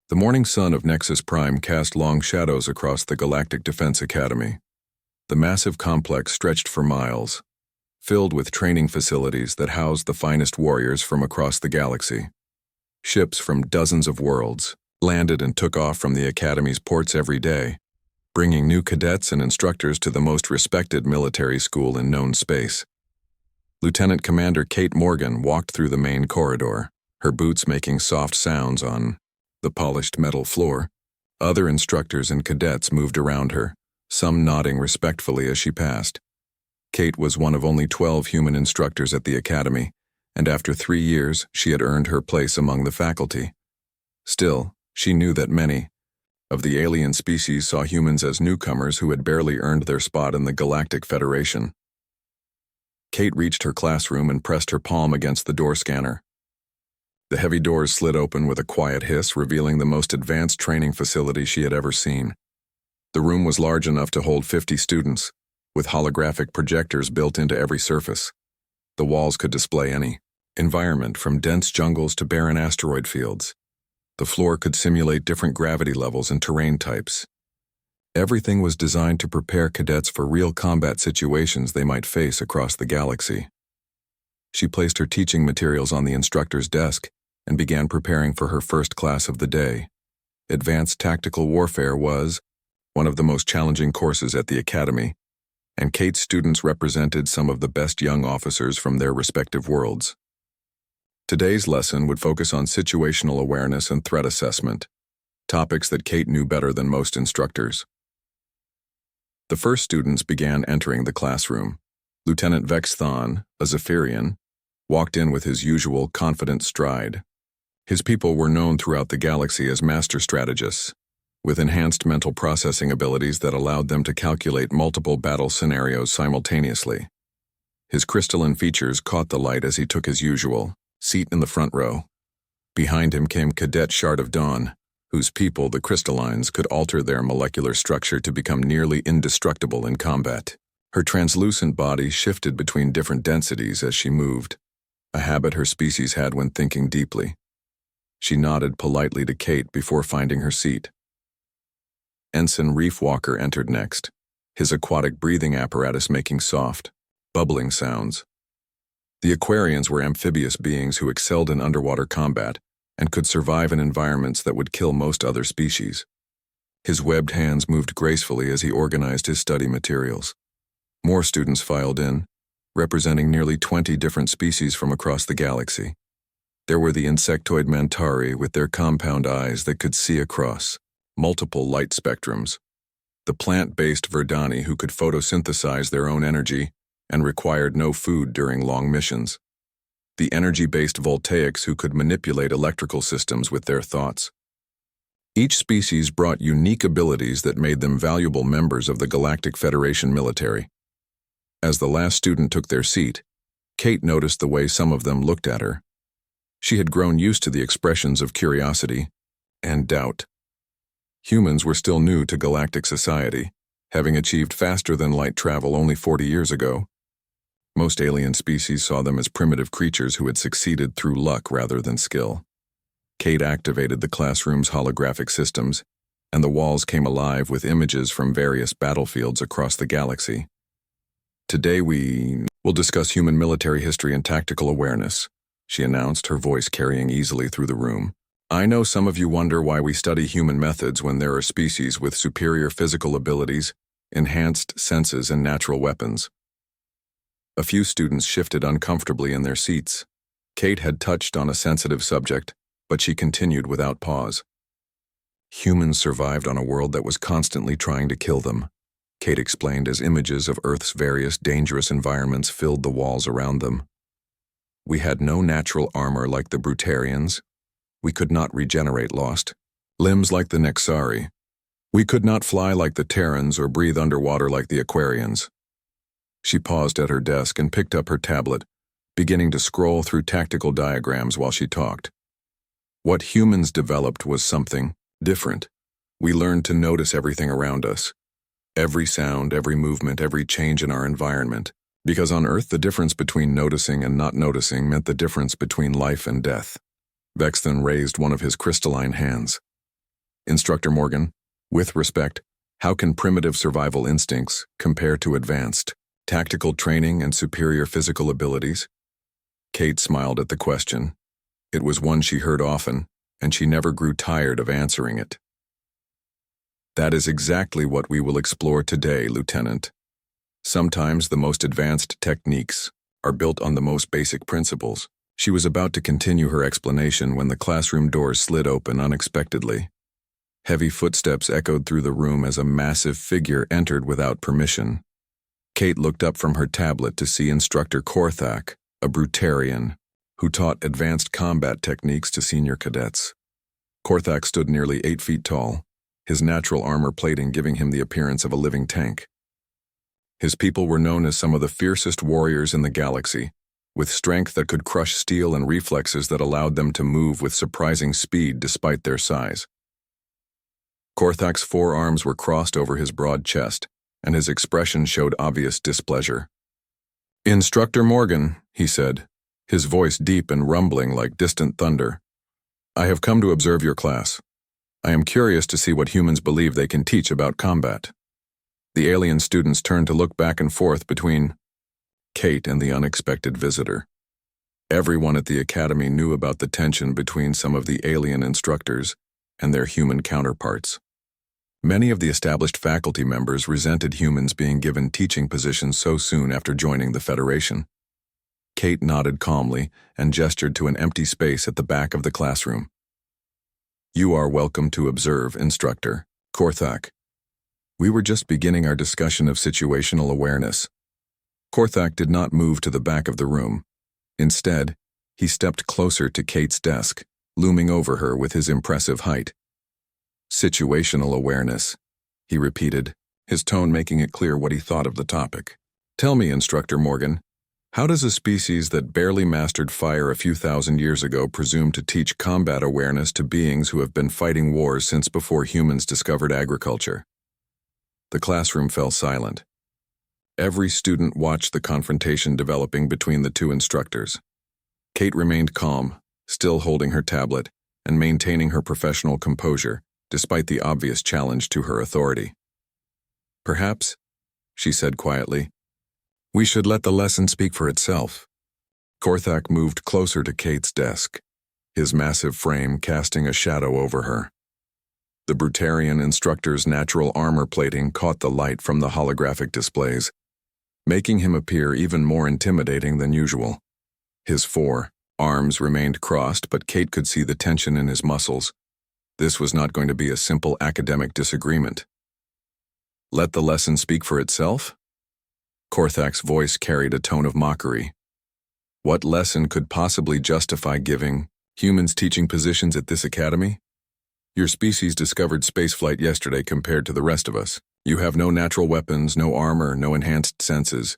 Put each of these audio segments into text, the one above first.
The morning sun of Nexus Prime cast long shadows across the Galactic Defense Academy. The massive complex stretched for miles, filled with training facilities that housed the finest warriors from across the galaxy. Ships from dozens of worlds landed and took off from the Academy's ports every day, bringing new cadets and instructors to the most respected military school in known space. Lieutenant Commander Kate Morgan walked through the main corridor, her boots making soft sounds on the polished metal floor. Other instructors and cadets moved around her, some nodding respectfully as she passed. Kate was one of only 12 human instructors at the Academy, and after 3 years, she had earned her place among the faculty. Still, she knew that many of the alien species saw humans as newcomers who had barely earned their spot in the Galactic Federation. Kate reached her classroom and pressed her palm against the door scanner. The heavy doors slid open with a quiet hiss, revealing the most advanced training facility she had ever seen. The room was large enough to hold 50 students, with holographic projectors built into every surface. The walls could display any environment, from dense jungles to barren asteroid fields. The floor could simulate different gravity levels and terrain types. Everything was designed to prepare cadets for real combat situations they might face across the galaxy. She placed her teaching materials on the instructor's desk and began preparing for her first class of the day. Advanced Tactical Warfare was one of the most challenging courses at the Academy, and Kate's students represented some of the best young officers from their respective worlds. Today's lesson would focus on situational awareness and threat assessment, topics that Kate knew better than most instructors. The first students began entering the classroom. Lieutenant Vestan, a Zephyrian, walked in with his usual confident stride. His people were known throughout the galaxy as master strategists, with enhanced mental processing abilities that allowed them to calculate multiple battle scenarios simultaneously. His crystalline features caught the light as he took his usual seat in the front row. Behind him came Cadet Shard of Dawn, whose people, the crystallines, could alter their molecular structure to become nearly indestructible in combat. Her translucent body shifted between different densities as she moved, a habit her species had when thinking deeply. She nodded politely to Kate before finding her seat. Ensign Reef Walker entered next, his aquatic breathing apparatus making soft, bubbling sounds. The Aquarians were amphibious beings who excelled in underwater combat and could survive in environments that would kill most other species. His webbed hands moved gracefully as he organized his study materials. More students filed in, representing nearly 20 different species from across the galaxy. There were the insectoid Mantari with their compound eyes that could see across multiple light spectrums, the plant-based Verdani who could photosynthesize their own energy and required no food during long missions, the energy-based Voltaics who could manipulate electrical systems with their thoughts. Each species brought unique abilities that made them valuable members of the Galactic Federation military. As the last student took their seat, Kate noticed the way some of them looked at her. She had grown used to the expressions of curiosity and doubt. Humans were still new to galactic society, having achieved faster-than-light travel only 40 years ago. Most alien species saw them as primitive creatures who had succeeded through luck rather than skill. Kate activated the classroom's holographic systems, and the walls came alive with images from various battlefields across the galaxy. Today we will discuss human military history and tactical awareness, she announced, her voice carrying easily through the room. I know some of you wonder why we study human methods when there are species with superior physical abilities, enhanced senses, and natural weapons. A few students shifted uncomfortably in their seats. Kate had touched on a sensitive subject, but she continued without pause. Humans survived on a world that was constantly trying to kill them, Kate explained as images of Earth's various dangerous environments filled the walls around them. We had no natural armor like the Brutarians. We could not regenerate lost limbs like the Nexari. We could not fly like the Terrans or breathe underwater like the Aquarians. She paused at her desk and picked up her tablet, beginning to scroll through tactical diagrams while she talked. What humans developed was something different. We learned to notice everything around us. Every sound, every movement, every change in our environment. Because on Earth, the difference between noticing and not noticing meant the difference between life and death. Vestan raised one of his crystalline hands. Instructor Morgan, with respect, how can primitive survival instincts compare to advanced tactical training and superior physical abilities? Kate smiled at the question. It was one she heard often, and she never grew tired of answering it. That is exactly what we will explore today, Lieutenant. Sometimes the most advanced techniques are built on the most basic principles. She was about to continue her explanation when the classroom doors slid open unexpectedly. Heavy footsteps echoed through the room as a massive figure entered without permission. Kate looked up from her tablet to see Instructor Korthak, a Brutarian, who taught advanced combat techniques to senior cadets. Korthak stood nearly 8 feet tall, his natural armor plating giving him the appearance of a living tank. His people were known as some of the fiercest warriors in the galaxy, with strength that could crush steel and reflexes that allowed them to move with surprising speed despite their size. Korthak's forearms were crossed over his broad chest, and his expression showed obvious displeasure. "Instructor Morgan," he said, his voice deep and rumbling like distant thunder. "I have come to observe your class. I am curious to see what humans believe they can teach about combat." The alien students turned to look back and forth between Kate and the unexpected visitor. Everyone at the academy knew about the tension between some of the alien instructors and their human counterparts. Many of the established faculty members resented humans being given teaching positions so soon after joining the Federation. Kate nodded calmly and gestured to an empty space at the back of the classroom. "You are welcome to observe, Instructor Korthak. We were just beginning our discussion of situational awareness." Korthak did not move to the back of the room. Instead, he stepped closer to Kate's desk, looming over her with his impressive height. "Situational awareness," he repeated, his tone making it clear what he thought of the topic. "Tell me, Instructor Morgan, how does a species that barely mastered fire a few thousand years ago presume to teach combat awareness to beings who have been fighting wars since before humans discovered agriculture?" The classroom fell silent. Every student watched the confrontation developing between the two instructors. Kate remained calm, still holding her tablet and maintaining her professional composure, despite the obvious challenge to her authority. "Perhaps," she said quietly, "we should let the lesson speak for itself." Korthak moved closer to Kate's desk, his massive frame casting a shadow over her. The Brutarian instructor's natural armor plating caught the light from the holographic displays, making him appear even more intimidating than usual. His forearms remained crossed, but Kate could see the tension in his muscles. This was not going to be a simple academic disagreement. "Let the lesson speak for itself?" Korthak's voice carried a tone of mockery. "What lesson could possibly justify giving humans teaching positions at this academy? Your species discovered spaceflight yesterday compared to the rest of us. You have no natural weapons, no armor, no enhanced senses.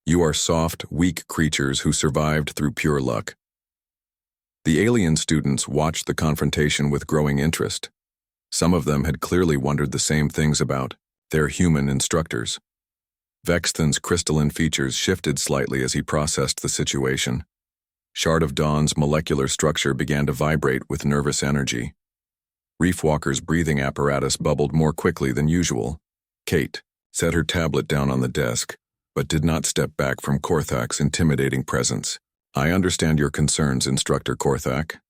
You are soft, weak creatures who survived through pure luck." The alien students watched the confrontation with growing interest. Some of them had clearly wondered the same things about their human instructors. Vestan's crystalline features shifted slightly as he processed the situation. Shard of Dawn's molecular structure began to vibrate with nervous energy. Reefwalker's breathing apparatus bubbled more quickly than usual. Kate set her tablet down on the desk, but did not step back from Korthak's intimidating presence. "I understand your concerns, Instructor Korthak.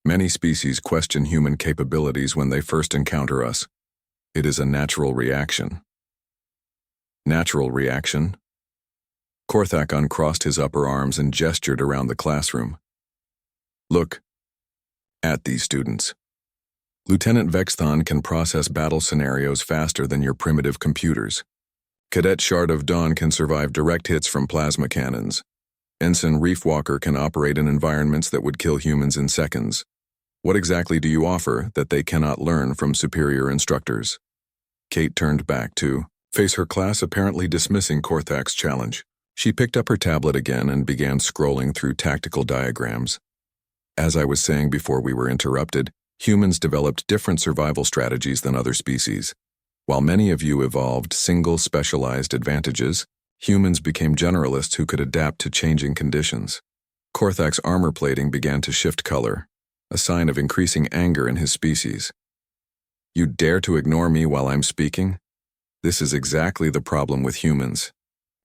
Many species question human capabilities when they first encounter us. It is a natural reaction." "Natural reaction?" Korthak uncrossed his upper arms and gestured around the classroom. "Look at these students. Lieutenant Vestan can process battle scenarios faster than your primitive computers. Cadet Shard of Dawn can survive direct hits from plasma cannons. Ensign Reefwalker can operate in environments that would kill humans in seconds. What exactly do you offer that they cannot learn from superior instructors?" Kate turned back to face her class, apparently dismissing Korthak's challenge. She picked up her tablet again and began scrolling through tactical diagrams. "As I was saying before we were interrupted, humans developed different survival strategies than other species. While many of you evolved single specialized advantages, humans became generalists who could adapt to changing conditions." Korthak's armor plating began to shift color, a sign of increasing anger in his species. You dare to ignore me while I'm speaking? This is exactly the problem with humans.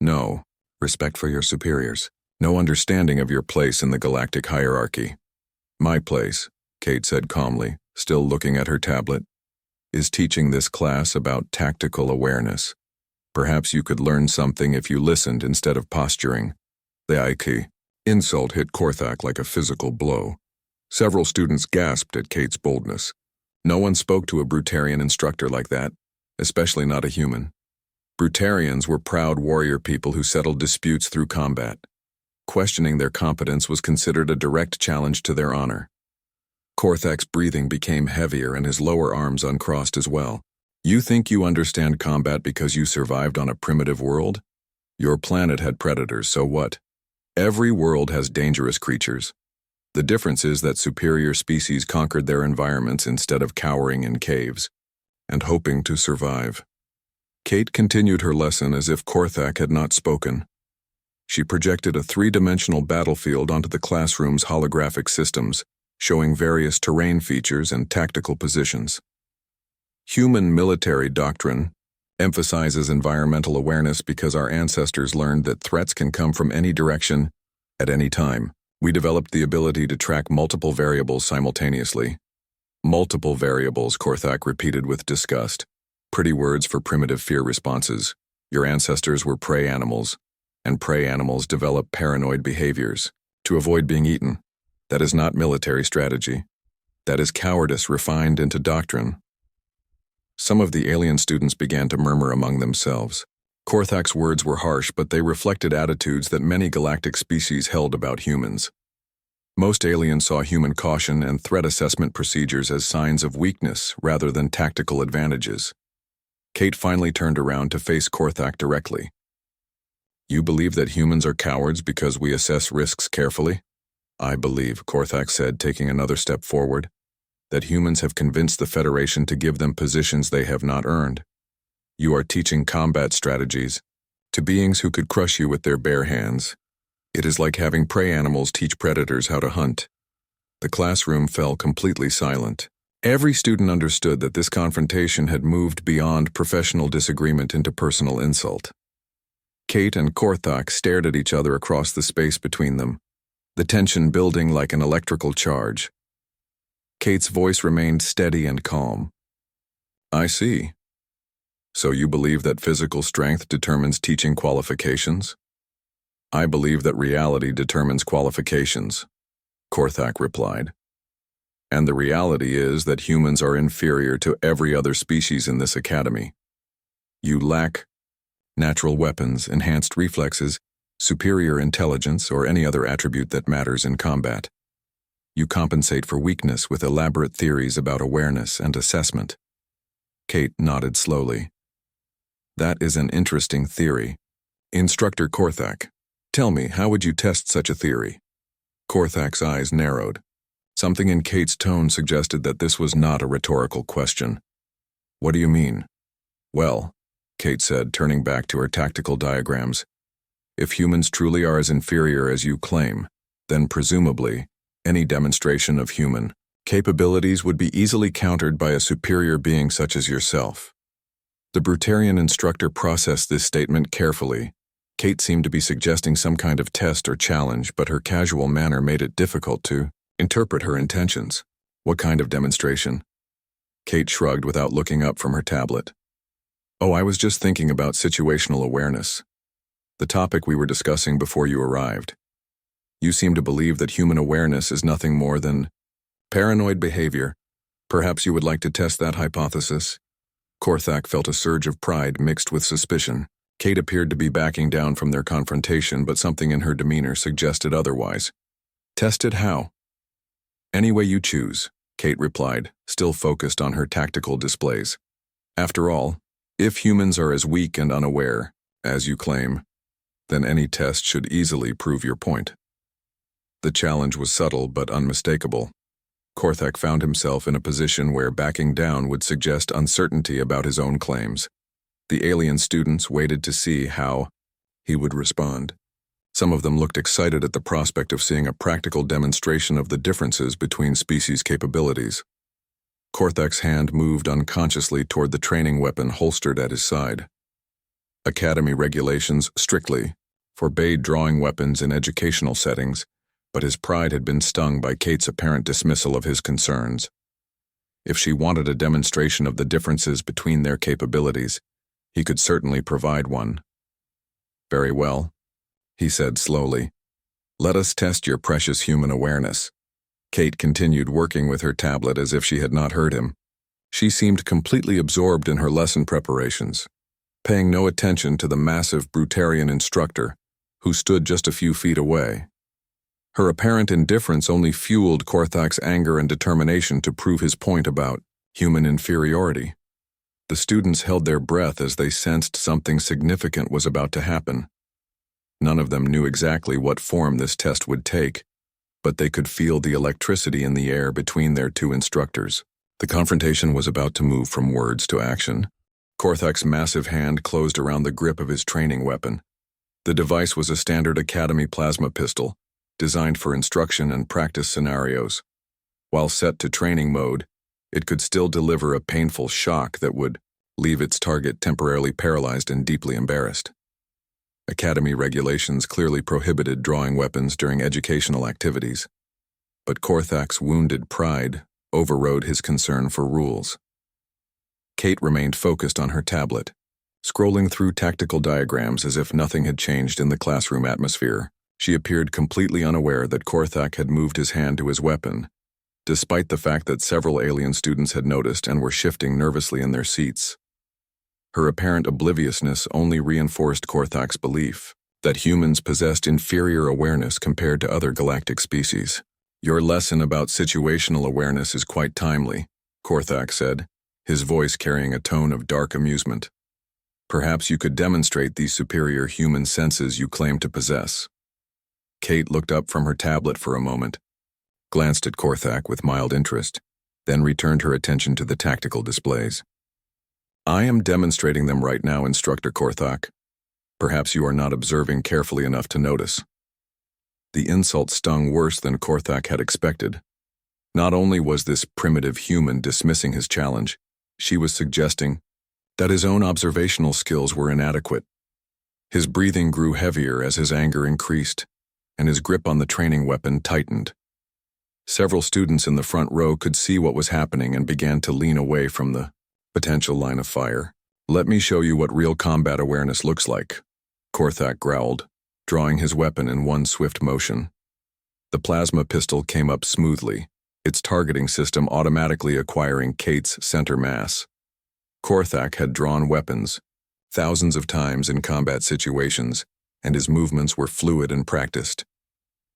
No respect for your superiors. No understanding of your place in the galactic hierarchy. My place, Kate said calmly, still looking at her tablet, is teaching this class about tactical awareness. Perhaps you could learn something if you listened instead of posturing. The Ike insult hit Korthak like a physical blow. Several students gasped at Kate's boldness. No one spoke to a Brutarian instructor like that, especially not a human. Brutarians were proud warrior people who settled disputes through combat. Questioning their competence was considered a direct challenge to their honor. Korthak's breathing became heavier and his lower arms uncrossed as well. You think you understand combat because you survived on a primitive world? Your planet had predators, so what? Every world has dangerous creatures. The difference is that superior species conquered their environments instead of cowering in caves and hoping to survive. Kate continued her lesson as if Korthak had not spoken. She projected a three-dimensional battlefield onto the classroom's holographic systems, showing various terrain features and tactical positions. Human military doctrine emphasizes environmental awareness because our ancestors learned that threats can come from any direction, at any time. We developed the ability to track multiple variables simultaneously. Multiple variables, Korthak repeated with disgust. Pretty words for primitive fear responses. Your ancestors were prey animals, and prey animals develop paranoid behaviors to avoid being eaten. That is not military strategy. That is cowardice refined into doctrine. Some of the alien students began to murmur among themselves. Korthak's words were harsh, but they reflected attitudes that many galactic species held about humans. Most aliens saw human caution and threat assessment procedures as signs of weakness rather than tactical advantages. Kate finally turned around to face Korthak directly. You believe that humans are cowards because we assess risks carefully? I believe, Korthak said, taking another step forward, that humans have convinced the Federation to give them positions they have not earned. You are teaching combat strategies to beings who could crush you with their bare hands. It is like having prey animals teach predators how to hunt. The classroom fell completely silent. Every student understood that this confrontation had moved beyond professional disagreement into personal insult. Kate and Korthak stared at each other across the space between them, the tension building like an electrical charge. Kate's voice remained steady and calm. I see. So you believe that physical strength determines teaching qualifications? I believe that reality determines qualifications, Korthak replied. And the reality is that humans are inferior to every other species in this academy. You lack natural weapons, enhanced reflexes, superior intelligence, or any other attribute that matters in combat. You compensate for weakness with elaborate theories about awareness and assessment. Kate nodded slowly. That is an interesting theory. Instructor Korthak, tell me, how would you test such a theory? Korthak's eyes narrowed. Something in Kate's tone suggested that this was not a rhetorical question. What do you mean? Well, Kate said, turning back to her tactical diagrams, if humans truly are as inferior as you claim, then presumably, any demonstration of human capabilities would be easily countered by a superior being such as yourself. The Brutarian instructor processed this statement carefully. Kate seemed to be suggesting some kind of test or challenge, but her casual manner made it difficult to interpret her intentions. What kind of demonstration? Kate shrugged without looking up from her tablet. Oh, I was just thinking about situational awareness. The topic we were discussing before you arrived. You seem to believe that human awareness is nothing more than paranoid behavior. Perhaps you would like to test that hypothesis? Korthak felt a surge of pride mixed with suspicion. Kate appeared to be backing down from their confrontation, but something in her demeanor suggested otherwise. Test it how? Any way you choose, Kate replied, still focused on her tactical displays. After all, if humans are as weak and unaware, as you claim, then any test should easily prove your point. The challenge was subtle but unmistakable. Korthak found himself in a position where backing down would suggest uncertainty about his own claims. The alien students waited to see how he would respond. Some of them looked excited at the prospect of seeing a practical demonstration of the differences between species' capabilities. Korthak's hand moved unconsciously toward the training weapon holstered at his side. Academy regulations strictly forbade drawing weapons in educational settings, but his pride had been stung by Kate's apparent dismissal of his concerns. If she wanted a demonstration of the differences between their capabilities, he could certainly provide one. "Very well," he said slowly. "Let us test your precious human awareness." Kate continued working with her tablet as if she had not heard him. She seemed completely absorbed in her lesson preparations, paying no attention to the massive Brutarian instructor, who stood just a few feet away. Her apparent indifference only fueled Korthak's anger and determination to prove his point about human inferiority. The students held their breath as they sensed something significant was about to happen. None of them knew exactly what form this test would take, but they could feel the electricity in the air between their two instructors. The confrontation was about to move from words to action. Korthak's massive hand closed around the grip of his training weapon. The device was a standard Academy plasma pistol, designed for instruction and practice scenarios. While set to training mode, it could still deliver a painful shock that would leave its target temporarily paralyzed and deeply embarrassed. Academy regulations clearly prohibited drawing weapons during educational activities, but Korthak's wounded pride overrode his concern for rules. Kate remained focused on her tablet, scrolling through tactical diagrams as if nothing had changed in the classroom atmosphere. She appeared completely unaware that Korthak had moved his hand to his weapon, despite the fact that several alien students had noticed and were shifting nervously in their seats. Her apparent obliviousness only reinforced Korthak's belief that humans possessed inferior awareness compared to other galactic species. "Your lesson about situational awareness is quite timely," Korthak said, his voice carrying a tone of dark amusement. "Perhaps you could demonstrate these superior human senses you claim to possess." Kate looked up from her tablet for a moment, glanced at Korthak with mild interest, then returned her attention to the tactical displays. "I am demonstrating them right now, Instructor Korthak. Perhaps you are not observing carefully enough to notice." The insult stung worse than Korthak had expected. Not only was this primitive human dismissing his challenge, she was suggesting that his own observational skills were inadequate. His breathing grew heavier as his anger increased, and his grip on the training weapon tightened. Several students in the front row could see what was happening and began to lean away from the potential line of fire. "Let me show you what real combat awareness looks like," Korthak growled, drawing his weapon in one swift motion. The plasma pistol came up smoothly, its targeting system automatically acquiring Kate's center mass. Korthak had drawn weapons thousands of times in combat situations, and his movements were fluid and practiced.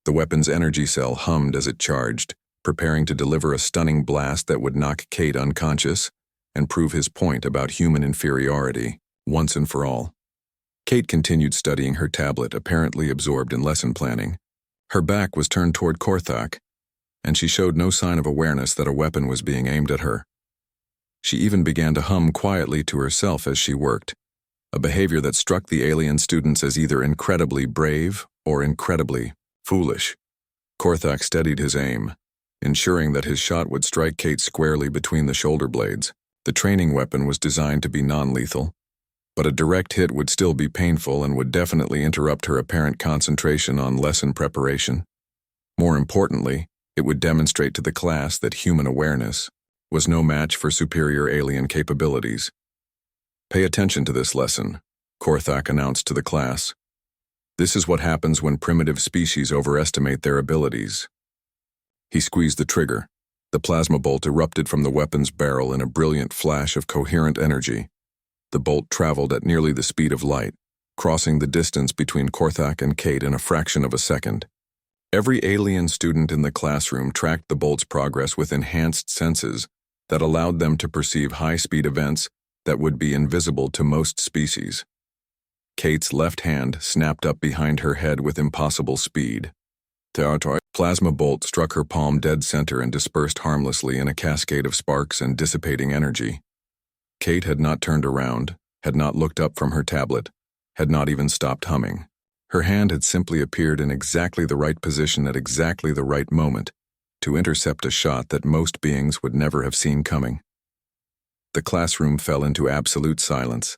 The weapon's energy cell hummed as it charged, preparing to deliver a stunning blast that would knock Kate unconscious and prove his point about human inferiority, once and for all. Kate continued studying her tablet, apparently absorbed in lesson planning. Her back was turned toward Korthak, and she showed no sign of awareness that a weapon was being aimed at her. She even began to hum quietly to herself as she worked, a behavior that struck the alien students as either incredibly brave or incredibly foolish. Korthak steadied his aim, ensuring that his shot would strike Kate squarely between the shoulder blades. The training weapon was designed to be non-lethal, but a direct hit would still be painful and would definitely interrupt her apparent concentration on lesson preparation. More importantly, it would demonstrate to the class that human awareness was no match for superior alien capabilities. "Pay attention to this lesson," Korthak announced to the class. "This is what happens when primitive species overestimate their abilities." He squeezed the trigger. The plasma bolt erupted from the weapon's barrel in a brilliant flash of coherent energy. The bolt traveled at nearly the speed of light, crossing the distance between Korthak and Kate in a fraction of a second. Every alien student in the classroom tracked the bolt's progress with enhanced senses that allowed them to perceive high-speed events that would be invisible to most species. Kate's left hand snapped up behind her head with impossible speed. The plasma bolt struck her palm dead center and dispersed harmlessly in a cascade of sparks and dissipating energy. Kate had not turned around, had not looked up from her tablet, had not even stopped humming. Her hand had simply appeared in exactly the right position at exactly the right moment, to intercept a shot that most beings would never have seen coming. The classroom fell into absolute silence.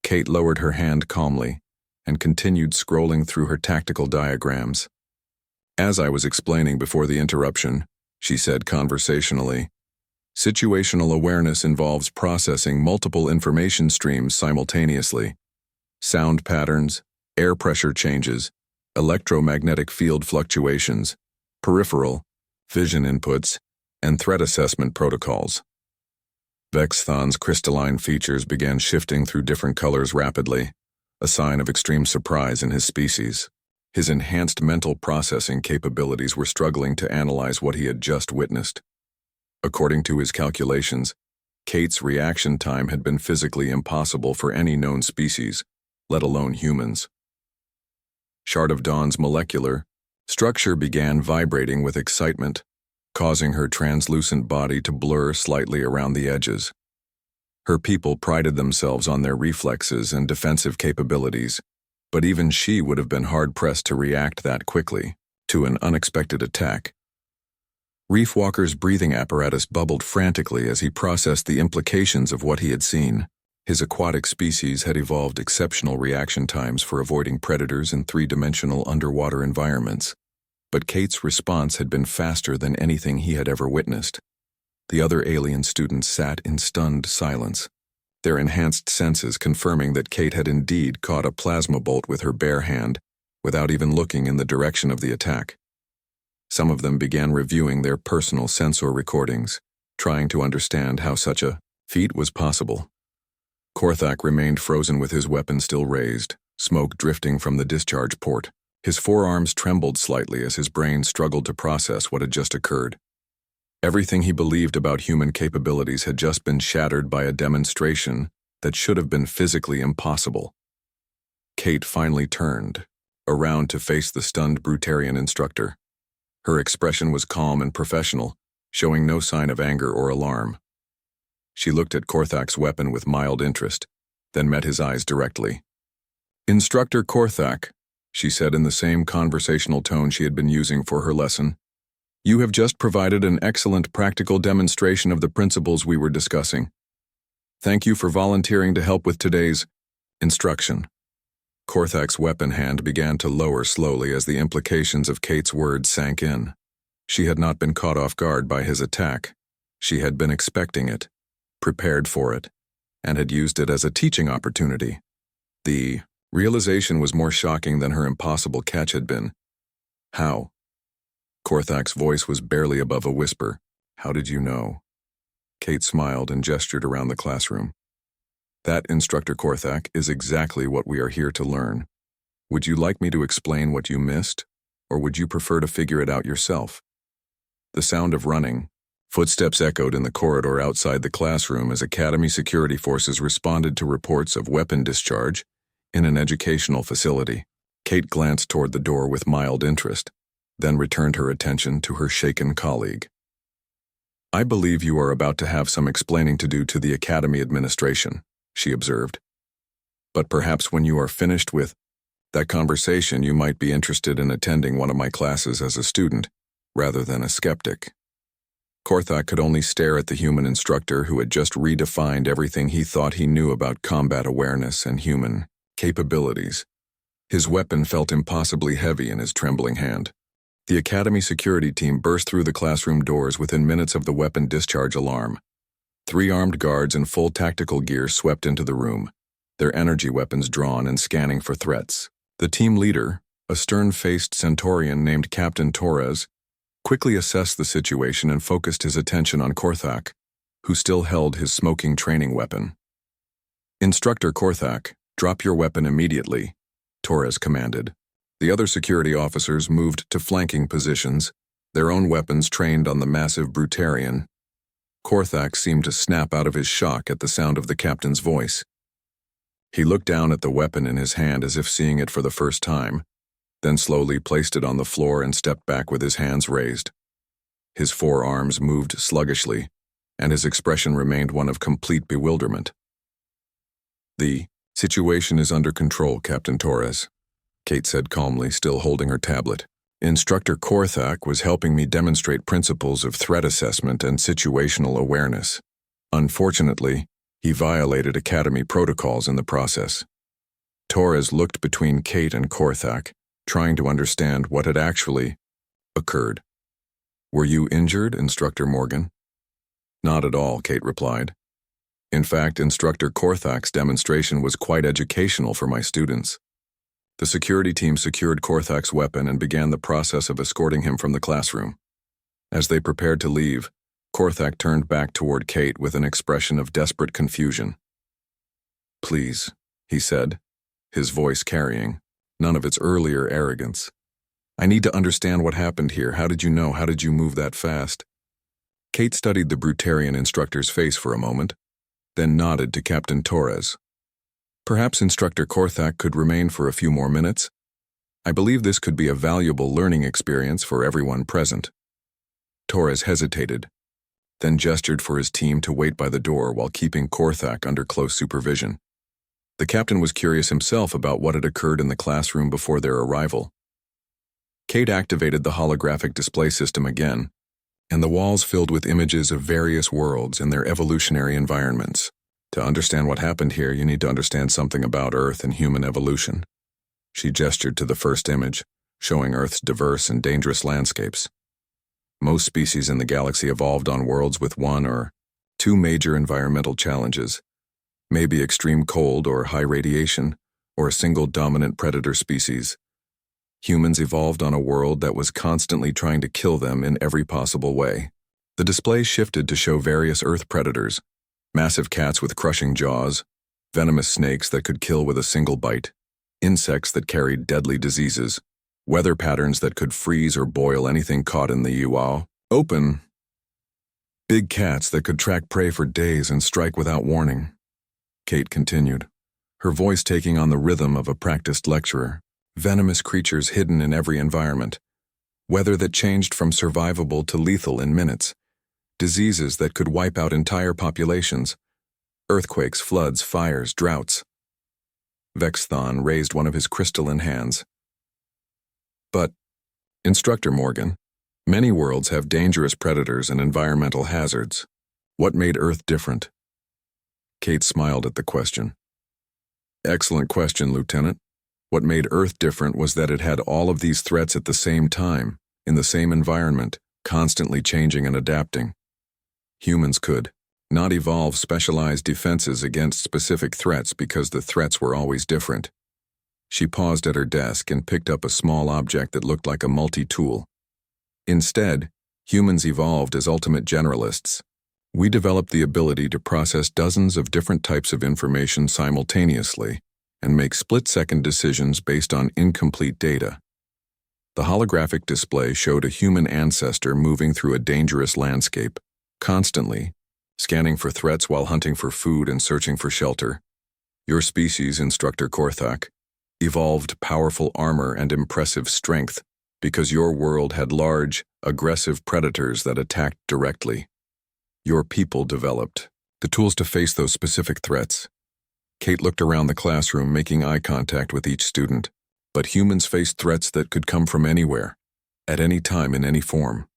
Kate lowered her hand calmly and continued scrolling through her tactical diagrams. As I was explaining before the interruption, she said conversationally, situational awareness involves processing multiple information streams simultaneously. Sound patterns, air pressure changes, electromagnetic field fluctuations, peripheral, vision inputs, and threat assessment protocols. Vexthan's crystalline features began shifting through different colors rapidly, a sign of extreme surprise in his species. His enhanced mental processing capabilities were struggling to analyze what he had just witnessed. According to his calculations, Kate's reaction time had been physically impossible for any known species, let alone humans. Shard of Dawn's molecular structure began vibrating with excitement, causing her translucent body to blur slightly around the edges. Her people prided themselves on their reflexes and defensive capabilities, but even she would have been hard-pressed to react that quickly to an unexpected attack. Reefwalker's breathing apparatus bubbled frantically as he processed the implications of what he had seen. His aquatic species had evolved exceptional reaction times for avoiding predators in three-dimensional underwater environments, but Kate's response had been faster than anything he had ever witnessed. The other alien students sat in stunned silence, their enhanced senses confirming that Kate had indeed caught a plasma bolt with her bare hand without even looking in the direction of the attack. Some of them began reviewing their personal sensor recordings, trying to understand how such a feat was possible. Korthak remained frozen with his weapon still raised, smoke drifting from the discharge port. His forearms trembled slightly as his brain struggled to process what had just occurred. Everything he believed about human capabilities had just been shattered by a demonstration that should have been physically impossible. Kate finally turned around to face the stunned Brutarian instructor. Her expression was calm and professional, showing no sign of anger or alarm. She looked at Korthak's weapon with mild interest, then met his eyes directly. "Instructor Korthak," she said in the same conversational tone she had been using for her lesson, "you have just provided an excellent practical demonstration of the principles we were discussing. Thank you for volunteering to help with today's instruction." Korthak's weapon hand began to lower slowly as the implications of Kate's words sank in. She had not been caught off guard by his attack. She had been expecting it, prepared for it, and had used it as a teaching opportunity. The realization was more shocking than her impossible catch had been. "How?" Korthak's voice was barely above a whisper. "How did you know?" Kate smiled and gestured around the classroom. "That, Instructor Korthak, is exactly what we are here to learn. Would you like me to explain what you missed, or would you prefer to figure it out yourself?" The sound of running footsteps echoed in the corridor outside the classroom as Academy security forces responded to reports of weapon discharge in an educational facility. Kate glanced toward the door with mild interest, then returned her attention to her shaken colleague. "I believe you are about to have some explaining to do to the Academy administration," she observed. "But perhaps when you are finished with that conversation, you might be interested in attending one of my classes as a student, rather than a skeptic." Korthak could only stare at the human instructor who had just redefined everything he thought he knew about combat awareness and human capabilities. His weapon felt impossibly heavy in his trembling hand. The Academy security team burst through the classroom doors within minutes of the weapon discharge alarm. 3 armed guards in full tactical gear swept into the room, their energy weapons drawn and scanning for threats. The team leader, a stern-faced Centaurian named Captain Torres, quickly assessed the situation and focused his attention on Korthak, who still held his smoking training weapon. "Instructor Korthak, drop your weapon immediately," Torres commanded. The other security officers moved to flanking positions, their own weapons trained on the massive Brutarian. Korthak seemed to snap out of his shock at the sound of the captain's voice. He looked down at the weapon in his hand as if seeing it for the first time, then slowly placed it on the floor and stepped back with his hands raised. His forearms moved sluggishly, and his expression remained one of complete bewilderment. "The situation is under control, Captain Torres," Kate said calmly, still holding her tablet. Instructor Korthak was helping me demonstrate principles of threat assessment and situational awareness. Unfortunately, he violated Academy protocols in the process. Torres looked between Kate and Korthak, trying to understand what had actually occurred. "Were you injured, Instructor Morgan?" "Not at all," Kate replied. "In fact, Instructor Korthak's demonstration was quite educational for my students." The security team secured Korthak's weapon and began the process of escorting him from the classroom. As they prepared to leave, Korthak turned back toward Kate with an expression of desperate confusion. "Please," he said, his voice carrying none of its earlier arrogance. "I need to understand what happened here. How did you know? How did you move that fast?" Kate studied the Brutarian instructor's face for a moment, then nodded to Captain Torres. "Perhaps Instructor Korthak could remain for a few more minutes. I believe this could be a valuable learning experience for everyone present." Torres hesitated, then gestured for his team to wait by the door while keeping Korthak under close supervision. The captain was curious himself about what had occurred in the classroom before their arrival. Kate activated the holographic display system again, and the walls filled with images of various worlds and their evolutionary environments. "To understand what happened here, you need to understand something about Earth and human evolution." She gestured to the first image, showing Earth's diverse and dangerous landscapes. Most species in the galaxy evolved on worlds with one or two major environmental challenges, maybe extreme cold or high radiation, or a single dominant predator species. Humans evolved on a world that was constantly trying to kill them in every possible way. The display shifted to show various Earth predators: massive cats with crushing jaws, venomous snakes that could kill with a single bite, insects that carried deadly diseases, weather patterns that could freeze or boil anything caught in the open, big cats that could track prey for days and strike without warning. Kate continued, her voice taking on the rhythm of a practiced lecturer. Venomous creatures hidden in every environment, weather that changed from survivable to lethal in minutes, diseases that could wipe out entire populations, earthquakes, floods, fires, droughts. Vestan raised one of his crystalline hands. "But, Instructor Morgan, many worlds have dangerous predators and environmental hazards. What made Earth different?" Kate smiled at the question. "Excellent question, Lieutenant. What made Earth different was that it had all of these threats at the same time, in the same environment, constantly changing and adapting. Humans could not evolve specialized defenses against specific threats because the threats were always different." She paused at her desk and picked up a small object that looked like a multi-tool. "Instead, humans evolved as ultimate generalists. We developed the ability to process dozens of different types of information simultaneously and make split-second decisions based on incomplete data." The holographic display showed a human ancestor moving through a dangerous landscape, constantly scanning for threats while hunting for food and searching for shelter. "Your species, Instructor Korthak, evolved powerful armor and impressive strength because your world had large, aggressive predators that attacked directly. Your people developed the tools to face those specific threats." Kate looked around the classroom, making eye contact with each student. But humans faced threats that could come from anywhere, at any time, in any form.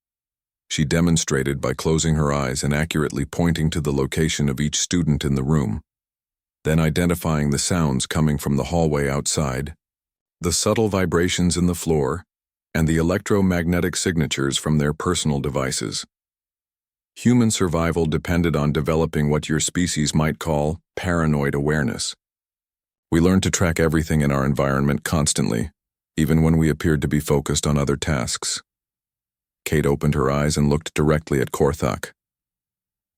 She demonstrated by closing her eyes and accurately pointing to the location of each student in the room, then identifying the sounds coming from the hallway outside, the subtle vibrations in the floor, and the electromagnetic signatures from their personal devices. Human survival depended on developing what your species might call paranoid awareness. We learned to track everything in our environment constantly, even when we appeared to be focused on other tasks. Kate opened her eyes and looked directly at Korthak.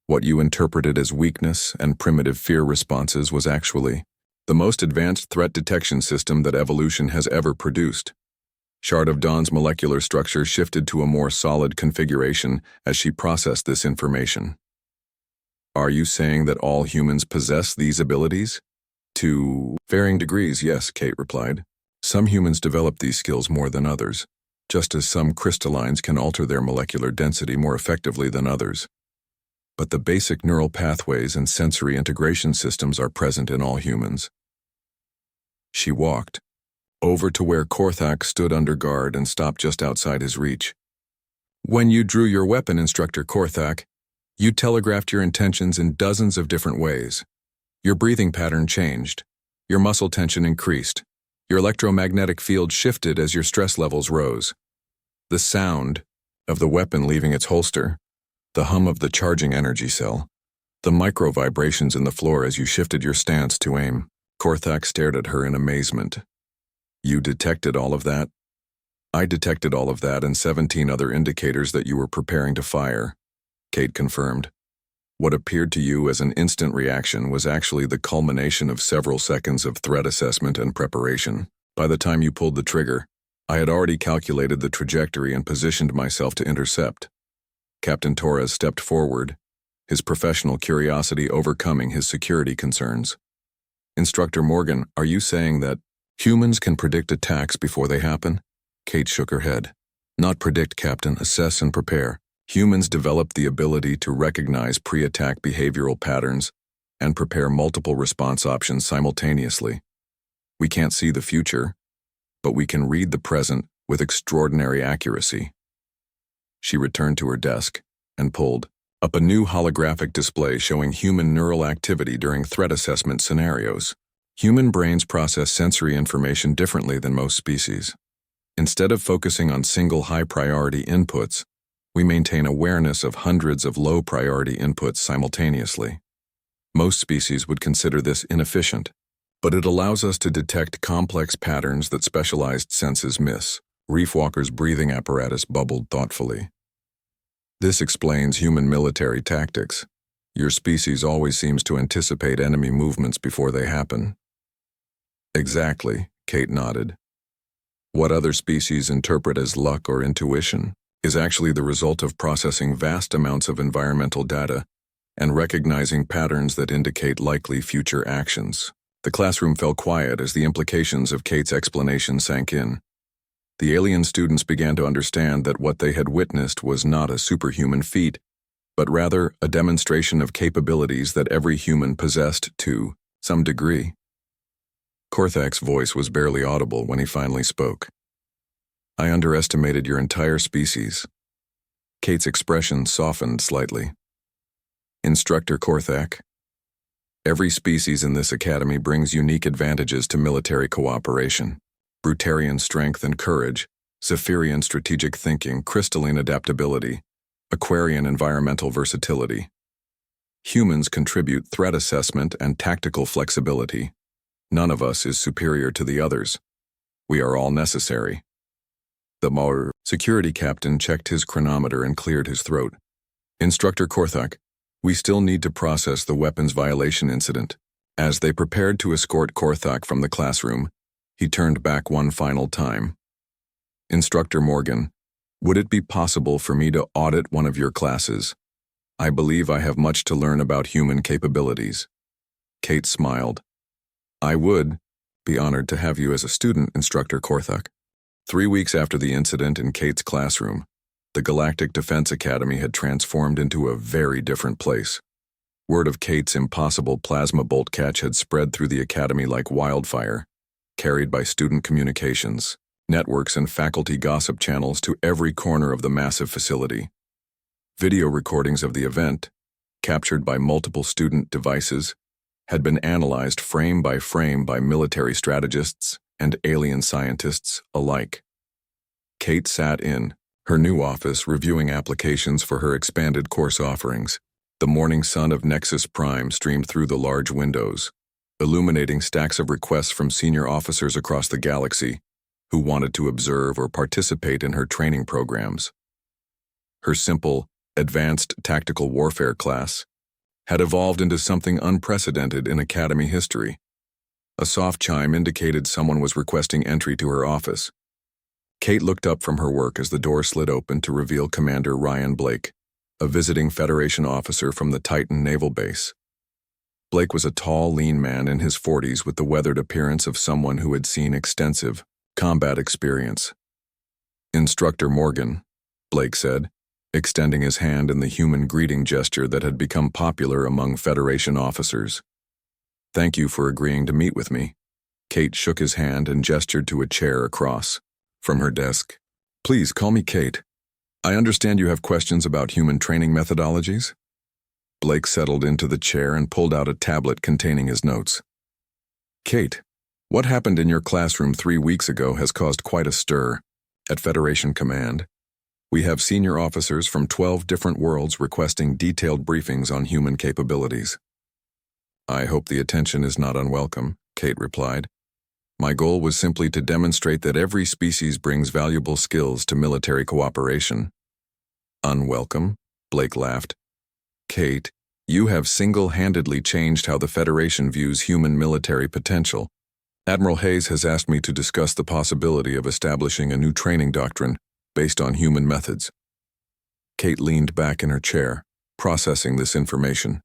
What you interpreted as weakness and primitive fear responses was actually the most advanced threat detection system that evolution has ever produced. Shard of Dawn's molecular structure shifted to a more solid configuration as she processed this information. "Are you saying that all humans possess these abilities?" "To varying degrees, yes," Kate replied. "Some humans develop these skills more than others, just as some crystallines can alter their molecular density more effectively than others. But the basic neural pathways and sensory integration systems are present in all humans." She walked, over to where Korthak stood under guard and stopped just outside his reach. When you drew your weapon, Instructor Korthak, you telegraphed your intentions in dozens of different ways. Your breathing pattern changed. Your muscle tension increased. Your electromagnetic field shifted as your stress levels rose. The sound of the weapon leaving its holster, the hum of the charging energy cell, the micro vibrations in the floor as you shifted your stance to aim. Korthak stared at her in amazement. You detected all of that? I detected all of that and 17 other indicators that you were preparing to fire, Kate confirmed. What appeared to you as an instant reaction was actually the culmination of several seconds of threat assessment and preparation. By the time you pulled the trigger, I had already calculated the trajectory and positioned myself to intercept. Captain Torres stepped forward, his professional curiosity overcoming his security concerns. Instructor Morgan, are you saying that humans can predict attacks before they happen? Kate shook her head. Not predict, Captain, assess and prepare. Humans develop the ability to recognize pre-attack behavioral patterns and prepare multiple response options simultaneously. We can't see the future, but we can read the present with extraordinary accuracy. She returned to her desk and pulled up a new holographic display showing human neural activity during threat assessment scenarios. Human brains process sensory information differently than most species. Instead of focusing on single high-priority inputs, we maintain awareness of hundreds of low-priority inputs simultaneously. Most species would consider this inefficient, but it allows us to detect complex patterns that specialized senses miss. Reefwalker's breathing apparatus bubbled thoughtfully. This explains human military tactics. Your species always seems to anticipate enemy movements before they happen. Exactly, Kate nodded. What other species interpret as luck or intuition is actually the result of processing vast amounts of environmental data and recognizing patterns that indicate likely future actions. The classroom fell quiet as the implications of Kate's explanation sank in. The alien students began to understand that what they had witnessed was not a superhuman feat, but rather a demonstration of capabilities that every human possessed to some degree. Korthak's voice was barely audible when he finally spoke. I underestimated your entire species. Kate's expression softened slightly. Instructor Korthak, every species in this academy brings unique advantages to military cooperation. Brutarian strength and courage, Zephyrian strategic thinking, crystalline adaptability, Aquarian environmental versatility. Humans contribute threat assessment and tactical flexibility. None of us is superior to the others. We are all necessary. The security captain checked his chronometer and cleared his throat. Instructor Korthak, we still need to process the weapons violation incident. As they prepared to escort Korthak from the classroom, he turned back one final time. Instructor Morgan, would it be possible for me to audit one of your classes? I believe I have much to learn about human capabilities. Kate smiled. I would be honored to have you as a student, Instructor Korthak. 3 weeks after the incident in Kate's classroom, the Galactic Defense Academy had transformed into a very different place. Word of Kate's impossible plasma bolt catch had spread through the academy like wildfire, carried by student communications, networks and faculty gossip channels to every corner of the massive facility. Video recordings of the event, captured by multiple student devices, had been analyzed frame by military strategists and alien scientists alike. Kate sat in her new office reviewing applications for her expanded course offerings. The morning sun of Nexus Prime streamed through the large windows, illuminating stacks of requests from senior officers across the galaxy who wanted to observe or participate in her training programs. Her simple, advanced tactical warfare class had evolved into something unprecedented in Academy history. A soft chime indicated someone was requesting entry to her office. Kate looked up from her work as the door slid open to reveal Commander Ryan Blake, a visiting Federation officer from the Titan Naval Base. Blake was a tall, lean man in his 40s with the weathered appearance of someone who had seen extensive combat experience. Instructor Morgan, Blake said, extending his hand in the human greeting gesture that had become popular among Federation officers. Thank you for agreeing to meet with me. Kate shook his hand and gestured to a chair across from her desk. Please call me Kate. I understand you have questions about human training methodologies? Blake settled into the chair and pulled out a tablet containing his notes. Kate, what happened in your classroom 3 weeks ago has caused quite a stir. At Federation Command, we have senior officers from 12 different worlds requesting detailed briefings on human capabilities. I hope the attention is not unwelcome, Kate replied. My goal was simply to demonstrate that every species brings valuable skills to military cooperation. Unwelcome? Blake laughed. Kate, you have single-handedly changed how the Federation views human military potential. Admiral Hayes has asked me to discuss the possibility of establishing a new training doctrine based on human methods. Kate leaned back in her chair, processing this information.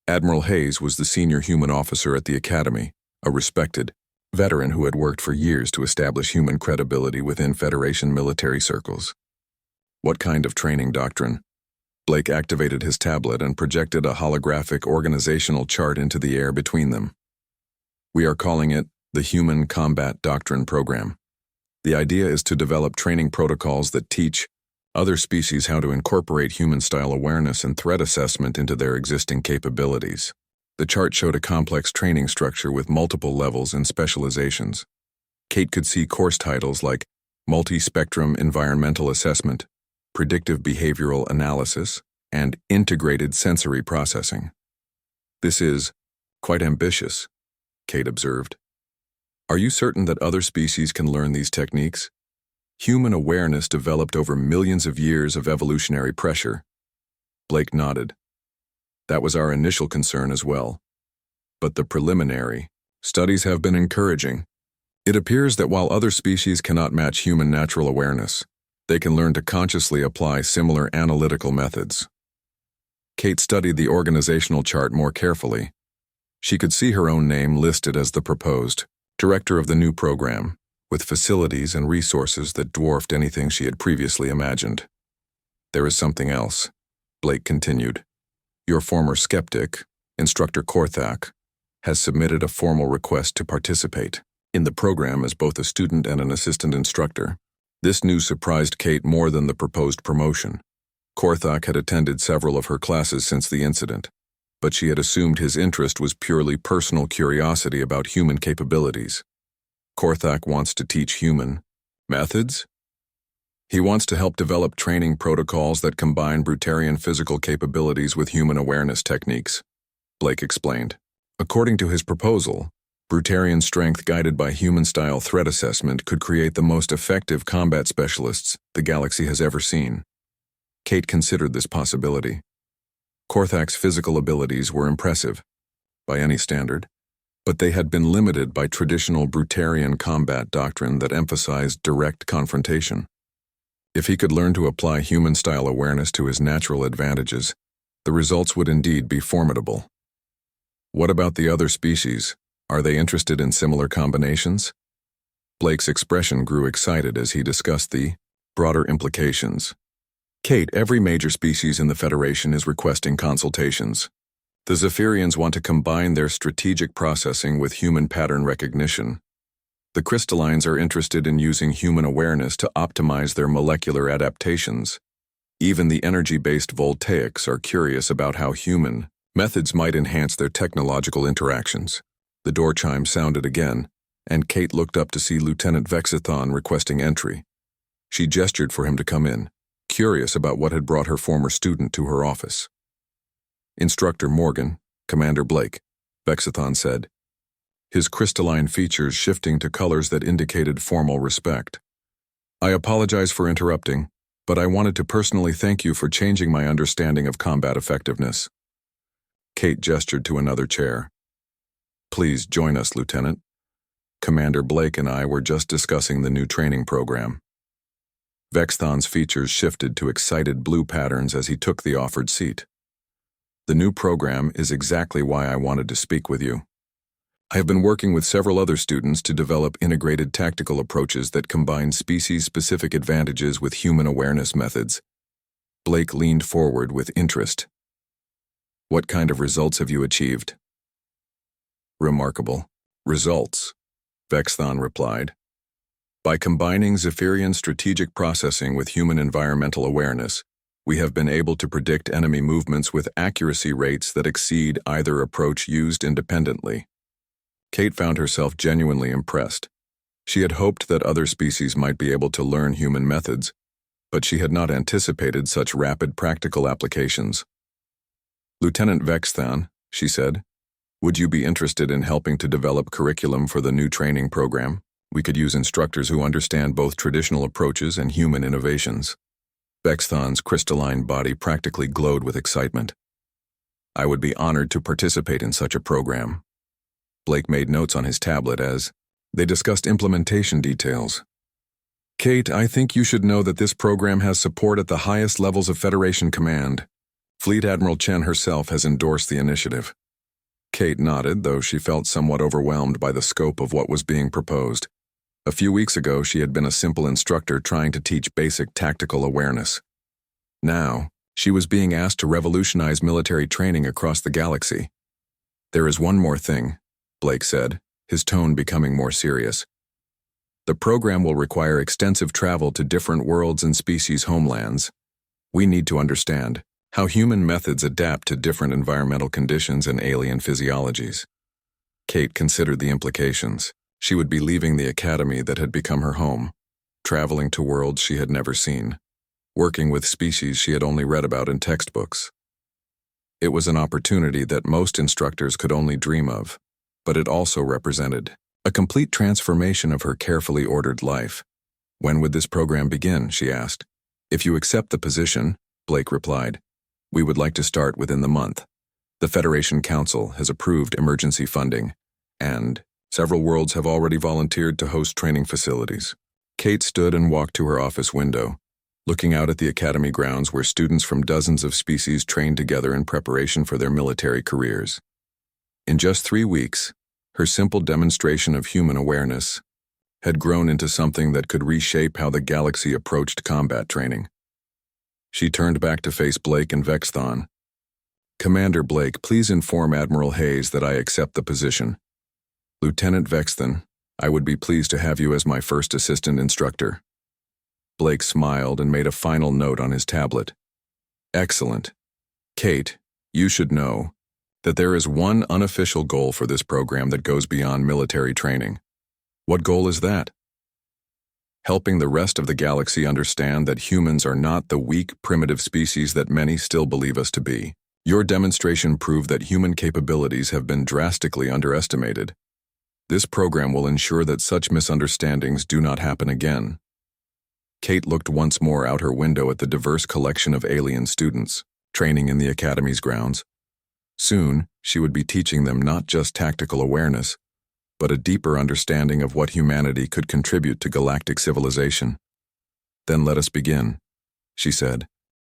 Admiral Hayes was the senior human officer at the Academy, a respected veteran who had worked for years to establish human credibility within Federation military circles. What kind of training doctrine? Blake activated his tablet and projected a holographic organizational chart into the air between them. We are calling it the Human Combat Doctrine Program. The idea is to develop training protocols that teach other species how to incorporate human-style awareness and threat assessment into their existing capabilities. The chart showed a complex training structure with multiple levels and specializations. Kate could see course titles like Multi-Spectrum Environmental Assessment, Predictive Behavioral Analysis, and Integrated Sensory Processing. This is quite ambitious, Kate observed. Are you certain that other species can learn these techniques? Human awareness developed over millions of years of evolutionary pressure. Blake nodded. That was our initial concern as well. But the preliminary studies have been encouraging. It appears that while other species cannot match human natural awareness, they can learn to consciously apply similar analytical methods. Kate studied the organizational chart more carefully. She could see her own name listed as the proposed director of the new program, with facilities and resources that dwarfed anything she had previously imagined. There is something else, Blake continued. Your former skeptic, Instructor Korthak, has submitted a formal request to participate in the program as both a student and an assistant instructor. This news surprised Kate more than the proposed promotion. Korthak had attended several of her classes since the incident, but she had assumed his interest was purely personal curiosity about human capabilities. Korthak wants to teach human methods? He wants to help develop training protocols that combine Brutarian physical capabilities with human awareness techniques, Blake explained. According to his proposal, Brutarian strength guided by human-style threat assessment could create the most effective combat specialists the galaxy has ever seen. Kate considered this possibility. Korthak's physical abilities were impressive, by any standard, but they had been limited by traditional Brutarian combat doctrine that emphasized direct confrontation. If he could learn to apply human-style awareness to his natural advantages, the results would indeed be formidable. What about the other species? Are they interested in similar combinations? Blake's expression grew excited as he discussed the broader implications. Kate, every major species in the Federation is requesting consultations. The Zephyrians want to combine their strategic processing with human pattern recognition. The crystallines are interested in using human awareness to optimize their molecular adaptations. Even the energy-based voltaics are curious about how human methods might enhance their technological interactions. The door chime sounded again, and Kate looked up to see Lieutenant Vexithon requesting entry. She gestured for him to come in, curious about what had brought her former student to her office. Instructor Morgan, Commander Blake, Vexithon said, his crystalline features shifting to colors that indicated formal respect. I apologize for interrupting, but I wanted to personally thank you for changing my understanding of combat effectiveness. Kate gestured to another chair. Please join us, Lieutenant. Commander Blake and I were just discussing the new training program. Vexthon's features shifted to excited blue patterns as he took the offered seat. The new program is exactly why I wanted to speak with you. I have been working with several other students to develop integrated tactical approaches that combine species-specific advantages with human awareness methods. Blake leaned forward with interest. What kind of results have you achieved? Remarkable results, Vestan replied. By combining Zephyrian strategic processing with human environmental awareness, we have been able to predict enemy movements with accuracy rates that exceed either approach used independently. Kate found herself genuinely impressed. She had hoped that other species might be able to learn human methods, but she had not anticipated such rapid practical applications. Lieutenant Vestan, she said, would you be interested in helping to develop curriculum for the new training program? We could use instructors who understand both traditional approaches and human innovations. Vestan's crystalline body practically glowed with excitement. I would be honored to participate in such a program. Blake made notes on his tablet as they discussed implementation details. Kate, I think you should know that this program has support at the highest levels of Federation command. Fleet Admiral Chen herself has endorsed the initiative. Kate nodded, though she felt somewhat overwhelmed by the scope of what was being proposed. A few weeks ago, she had been a simple instructor trying to teach basic tactical awareness. Now, she was being asked to revolutionize military training across the galaxy. There is one more thing, Blake said, his tone becoming more serious. The program will require extensive travel to different worlds and species' homelands. We need to understand how human methods adapt to different environmental conditions and alien physiologies. Kate considered the implications. She would be leaving the academy that had become her home, traveling to worlds she had never seen, working with species she had only read about in textbooks. It was an opportunity that most instructors could only dream of, but it also represented a complete transformation of her carefully ordered life. When would this program begin, she asked. If you accept the position, Blake replied, we would like to start within the month. The Federation Council has approved emergency funding, and several worlds have already volunteered to host training facilities. Kate stood and walked to her office window, looking out at the academy grounds where students from dozens of species trained together in preparation for their military careers. In just 3 weeks, her simple demonstration of human awareness had grown into something that could reshape how the galaxy approached combat training. She turned back to face Blake and Vestan. Commander Blake, please inform Admiral Hayes that I accept the position. Lieutenant Vestan, I would be pleased to have you as my first assistant instructor. Blake smiled and made a final note on his tablet. Excellent. Kate, you should know that there is one unofficial goal for this program that goes beyond military training. What goal is that? Helping the rest of the galaxy understand that humans are not the weak, primitive species that many still believe us to be. Your demonstration proved that human capabilities have been drastically underestimated. This program will ensure that such misunderstandings do not happen again. Kate looked once more out her window at the diverse collection of alien students training in the academy's grounds. Soon, she would be teaching them not just tactical awareness, but a deeper understanding of what humanity could contribute to galactic civilization. Then let us begin, she said,